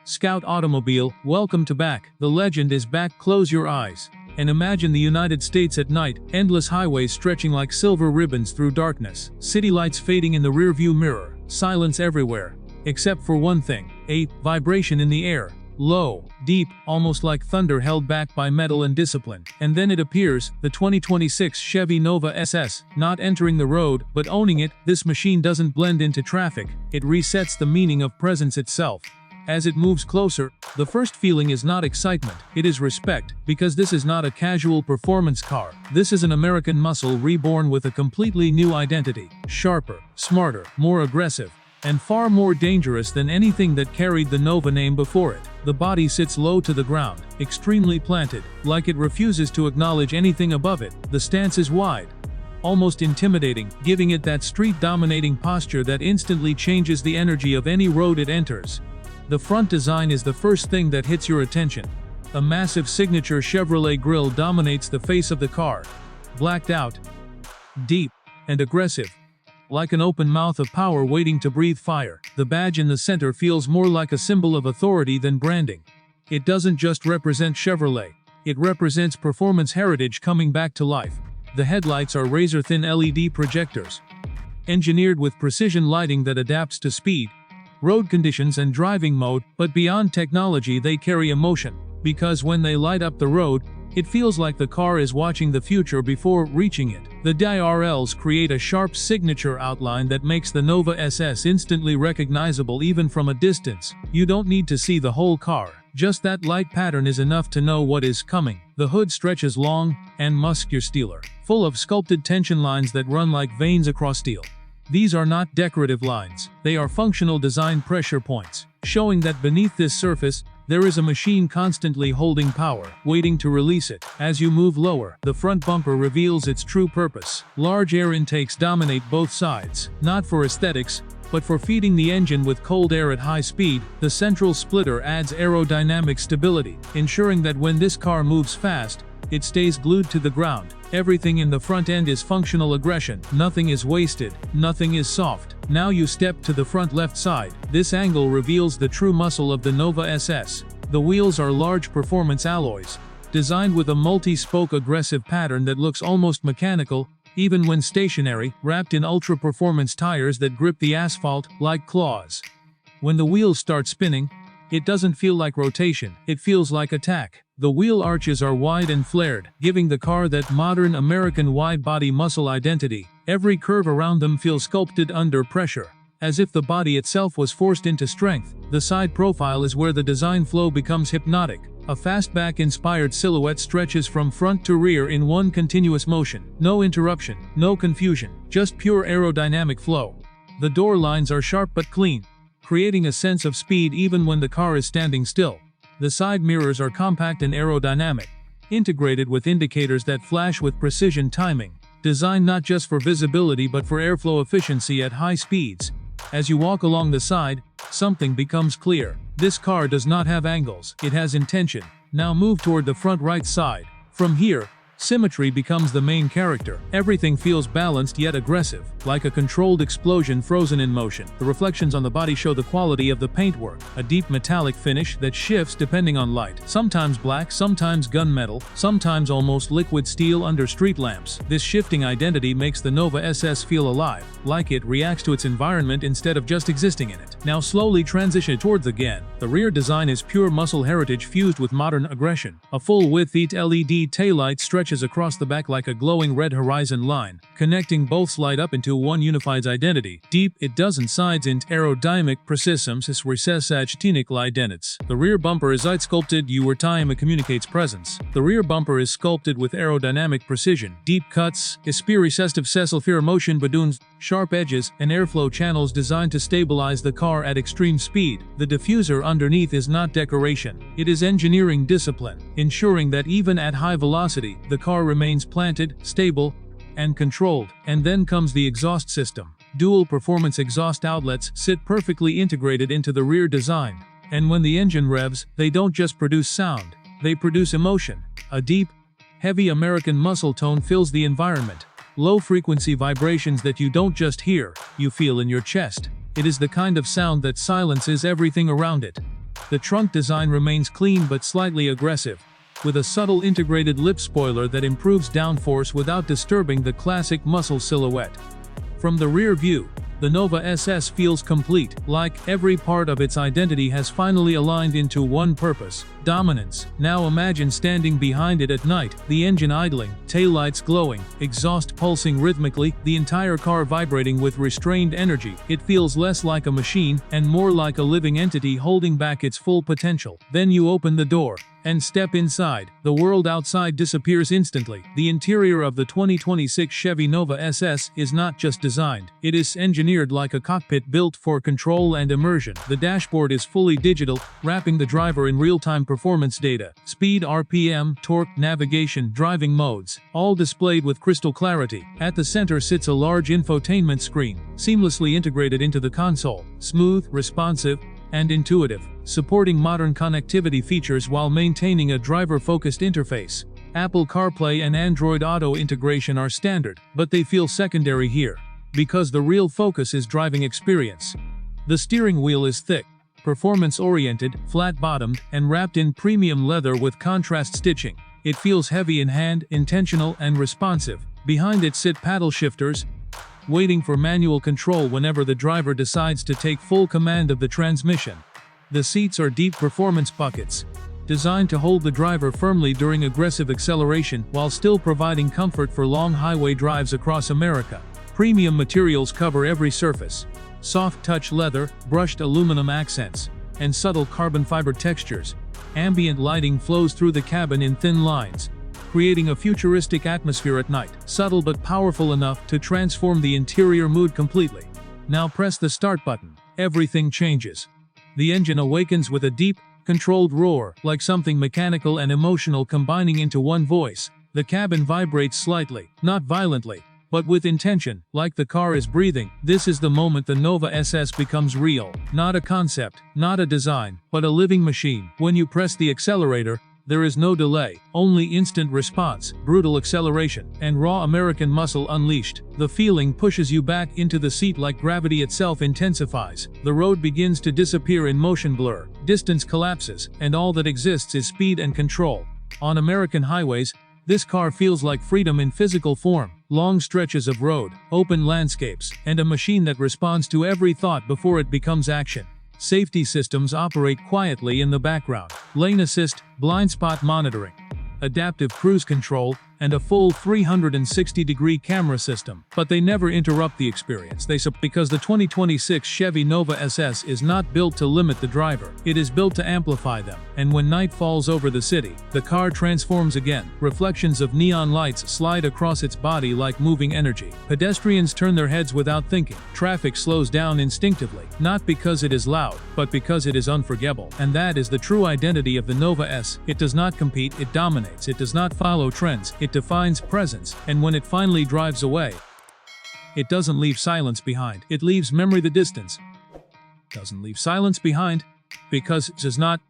Scout Automobile, welcome to back. The legend is back. Close your eyes and imagine the United States at night, endless highways stretching like silver ribbons through darkness, city lights fading in the rearview mirror, silence everywhere, except for one thing, a vibration in the air. Low, deep, almost like thunder held back by metal and discipline. And then it appears, the 2026 Chevy Nova SS, not entering the road, but owning it. This machine doesn't blend into traffic, it resets the meaning of presence itself. As it moves closer, the first feeling is not excitement, it is respect, because this is not a casual performance car. This is an American muscle reborn with a completely new identity. Sharper, smarter, more aggressive, and far more dangerous than anything that carried the Nova name before it. The body sits low to the ground, extremely planted, like it refuses to acknowledge anything above it. The stance is wide, almost intimidating, giving it that street-dominating posture that instantly changes the energy of any road it enters. The front design is the first thing that hits your attention. A massive signature Chevrolet grille dominates the face of the car. Blacked out, deep, and aggressive, like an open mouth of power waiting to breathe fire. The badge in the center feels more like a symbol of authority than branding. It doesn't just represent Chevrolet, it represents performance heritage coming back to life. The headlights are razor-thin LED projectors, engineered with precision lighting that adapts to speed, road conditions and driving mode, but beyond technology they carry emotion, because when they light up the road, it feels like the car is watching the future before reaching it. The DIRLs create a sharp signature outline that makes the Nova SS instantly recognizable even from a distance. You don't need to see the whole car, just that light pattern is enough to know what is coming. The hood stretches long and muscular, full of sculpted tension lines that run like veins across steel. These are not decorative lines, they are functional design pressure points, showing that beneath this surface, there is a machine constantly holding power, waiting to release it. As you move lower, the front bumper reveals its true purpose. Large air intakes dominate both sides, not for aesthetics, but for feeding the engine with cold air at high speed. The central splitter adds aerodynamic stability, ensuring that when this car moves fast, it stays glued to the ground. Everything in the front end is functional aggression. Nothing is wasted, nothing is soft. Now you step to the front left side. This angle reveals the true muscle of the Nova SS. The wheels are large performance alloys, designed with a multi-spoke aggressive pattern that looks almost mechanical, even when stationary, wrapped in ultra-performance tires that grip the asphalt like claws. When the wheels start spinning, it doesn't feel like rotation, it feels like attack. The wheel arches are wide and flared, giving the car that modern American wide-body muscle identity. Every curve around them feels sculpted under pressure, as if the body itself was forced into strength. The side profile is where the design flow becomes hypnotic. A fastback-inspired silhouette stretches from front to rear in one continuous motion. No interruption, no confusion, just pure aerodynamic flow. The door lines are sharp but clean, creating a sense of speed even when the car is standing still. The side mirrors are compact and aerodynamic, integrated with indicators that flash with precision timing, designed not just for visibility but for airflow efficiency at high speeds. As you walk along the side, something becomes clear. This car does not have angles, it has intention. Now move toward the front right side. From here, symmetry becomes the main character. Everything feels balanced yet aggressive, like a controlled explosion frozen in motion. The reflections on the body show the quality of the paintwork, a deep metallic finish that shifts depending on light. Sometimes black, sometimes gunmetal, sometimes almost liquid steel under street lamps. This shifting identity makes the Nova SS feel alive, like it reacts to its environment instead of just existing in it. Now slowly transition towards the GAN. The rear design is pure muscle heritage fused with modern aggression. A full-width LED taillight stretches across the back like a glowing red horizon line, connecting both light up into one unified identity. Deep, it doesn't sides in aerodynamic precisums is recessagtinic identities. The rear bumper is sculpted your time it communicates presence. The rear bumper is sculpted with aerodynamic precision. Deep cuts, recessive sesselfir motion badoons, sharp edges, and airflow channels designed to stabilize the car at extreme speed. The diffuser underneath is not decoration, it is engineering discipline, ensuring that even at high velocity, the car remains planted, stable, and controlled. And then comes the exhaust system. Dual performance exhaust outlets sit perfectly integrated into the rear design. And when the engine revs, they don't just produce sound, they produce emotion. A deep, heavy American muscle tone fills the environment. Low-frequency vibrations that you don't just hear, you feel in your chest. It is the kind of sound that silences everything around it. The trunk design remains clean but slightly aggressive, with a subtle integrated lip spoiler that improves downforce without disturbing the classic muscle silhouette. From the rear view, the Nova SS feels complete, like every part of its identity has finally aligned into one purpose: dominance. Now imagine standing behind it at night, the engine idling, taillights glowing, exhaust pulsing rhythmically, the entire car vibrating with restrained energy. It feels less like a machine and more like a living entity holding back its full potential. Then you open the door and step inside. The world outside disappears instantly. The interior of the 2026 Chevy Nova SS is not just designed, it is engineered like a cockpit built for control and immersion. The dashboard is fully digital, wrapping the driver in real-time performance data. Speed, RPM, torque, navigation, driving modes, all displayed with crystal clarity. At the center sits a large infotainment screen, seamlessly integrated into the console. Smooth, responsive, and intuitive, supporting modern connectivity features while maintaining a driver-focused interface. Apple CarPlay and Android Auto integration are standard, but they feel secondary here, because the real focus is driving experience. The steering wheel is thick, performance-oriented, flat-bottomed, and wrapped in premium leather with contrast stitching. It feels heavy in hand, intentional, and responsive. Behind it sit paddle shifters, waiting for manual control whenever the driver decides to take full command of the transmission. The seats are deep performance buckets, designed to hold the driver firmly during aggressive acceleration while still providing comfort for long highway drives across America. Premium materials cover every surface: soft touch leather, brushed aluminum accents, and subtle carbon fiber textures. Ambient lighting flows through the cabin in thin lines, creating a futuristic atmosphere at night, subtle but powerful enough to transform the interior mood completely. Now press the start button. Everything changes. The engine awakens with a deep, controlled roar, like something mechanical and emotional combining into one voice. The cabin vibrates slightly, not violently, but with intention, like the car is breathing. This is the moment the Nova SS becomes real. Not a concept, not a design, but a living machine. When you press the accelerator, there is no delay, only instant response, brutal acceleration, and raw American muscle unleashed. The feeling pushes you back into the seat like gravity itself intensifies. The road begins to disappear in motion blur, distance collapses, and all that exists is speed and control. On American highways, this car feels like freedom in physical form. Long stretches of road, open landscapes, and a machine that responds to every thought before it becomes action. Safety systems operate quietly in the background. Lane assist, blind spot monitoring, adaptive cruise control, and a full 360-degree camera system. But they never interrupt the experience. Because the 2026 Chevy Nova SS is not built to limit the driver. It is built to amplify them. And when night falls over the city, the car transforms again. Reflections of neon lights slide across its body like moving energy. Pedestrians turn their heads without thinking. Traffic slows down instinctively, not because it is loud, but because it is unforgettable. And that is the true identity of the Nova S. It does not compete, it dominates. It does not follow trends. It defines presence, and when it finally drives away, it doesn't leave silence behind. It leaves memory. The distance doesn't leave silence behind, because it does not